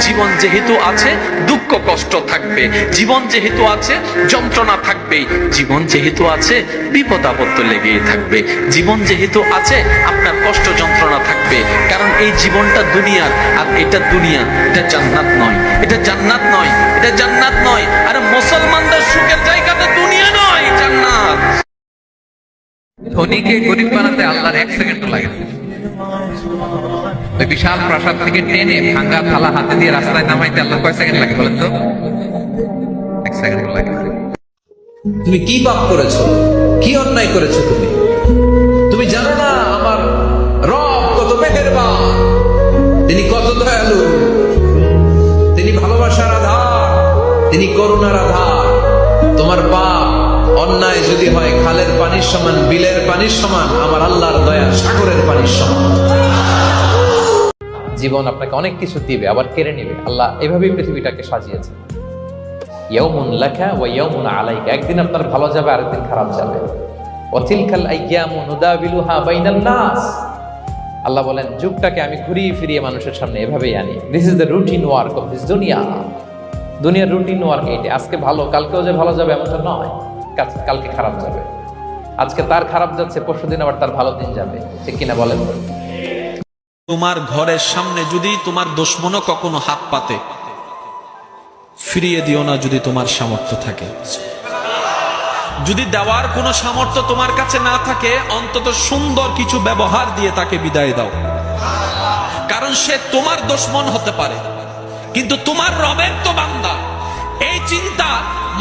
জীবন যেহেতু আছে দুঃখ কষ্ট থাকবে, জীবন যেহেতু আছে যন্ত্রণা থাকবে, জীবন যেহেতু আছে বিপদ আপদ তো লেগেই থাকবে, জীবন যেহেতু আছে আপনার কষ্ট যন্ত্রণা থাকবে। কারণ এই জীবনটা দুনিয়ার, আর এটা দুনিয়া, এটা জান্নাত নয়, এটা জান্নাত নয়, এটা জান্নাত নয়। আর মুসলমানদের সুখের জায়গা তো দুনিয়া নয়, জান্নাত। ধনীকে গরিব বানাতে আল্লাহর 1 সেকেন্ডও লাগে না। ওই বিশাল প্রাসাদ থেকে টেনে ভাঙ্গা থালা হাতে দিয়ে রাস্তায় নামাইতে আল্লাহ কয় সেকেন্ড লাগে বলেন তো? 1 সেকেন্ডও লাগে না। তুমি কি পাপ করেছো, কি অন্যায় করেছো? তুমি জানো না আমার রব কত মেহেরবান, তিনি কত দয়ালু, তিনি ভালোবাসার আধার, তিনি করুণার আধার। তোমার পাপ অন্যায় যদি হয় খালের পানির সমান, বিলের পানির সমান, আমার আল্লাহর দয়া সাগরের পানির সমান। জীবন আপনাকে অনেক কিছু দিবে, আবার কেড়ে নেবে। আল্লাহ এভাবেই পৃথিবীটাকে সাজিয়েছে। ইয়াউমুন লাকা ওয়া ইয়াউমুন আলাইকা, একদিন আপনার ভালো যাবে, আরেকদিন খারাপ যাবে। ওয়া তিলকাল আইয়ামু নুদাবিলুহা বাইনান নাস, আল্লাহ বলেন যুগটাকে আমি ঘুরিয়ে ফিরিয়ে মানুষের সামনে এভাবেই আনি। This is the routine work of this দুনিয়া। দুনিয়ার রুটিন ওয়ার্ক এইটা। আজকে ভালো, কালকেও যে ভালো যাবে এমনটা নয়, কালকে খারাপ যাবে। আজকে তার খারাপ যাচ্ছে, পরশুদিন আবার তার ভালো দিন যাবে, ঠিক কিনা বলেন? তোমার ঘরের সামনে যদি তোমার দুশমনও কখনো হাত পাতে, ফিরিয়ে দিও না যদি তোমার সামর্থ্য থাকে। যদি দেওয়ার কোনো সামর্থ্য তোমার কাছে না থাকে, অন্তত সুন্দর কিছু ব্যবহার দিয়ে তাকে বিদায় দাও। কারণ সে তোমার দুশমন হতে পারে, কিন্তু তোমার রবের তো বান্দা। এই চিন্তা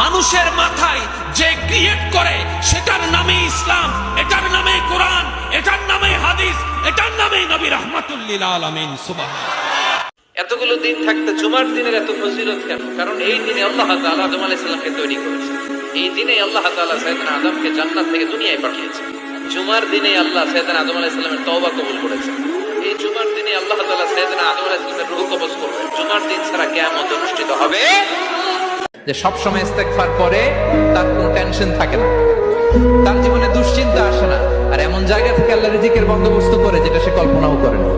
মানুষের মাথায় যে ক্রিয়েট করে, সেটার নামে ইসলাম, এটার নামে কোরআন, এটার নামে হাদিস, এটার নামে নবী রাহমাতুল লিল আলামিন। সুবহানাল্লাহ। এতগুলো দিন থাকতে জুমার দিনের এত ফজিলত কেন? কারণ এই দিনে আল্লাহ তাআলা আদম আলাইহিস সালামকে তৈরি করেছেন। এই দিনে আল্লাহ তাআলা সাইয়েদনা আদমকে জান্নাত থেকে দুনিয়ায় পাঠিয়েছেন। জুমার দিনে আল্লাহ সাইয়েদনা আদম আলাইহিস সালামের তওবা কবুল করেছেন। এই জুমার দিনে আল্লাহ তাআলা সাইয়েদনা আদম আলাইহিস সালামের রূহ কবজ করবেন। জুমার দিন ছাড়া কিয়ামত অনুষ্ঠিত হবে। যে সবসময় ইস্তেগফার করে তার কোনো টেনশন থাকে না, তার জীবনে দুশ্চিন্তা আসে না, আর এমন জায়গা থেকে আল্লাহ রিজিকের বন্দোবস্ত করে যেটা সে কল্পনাও করে না।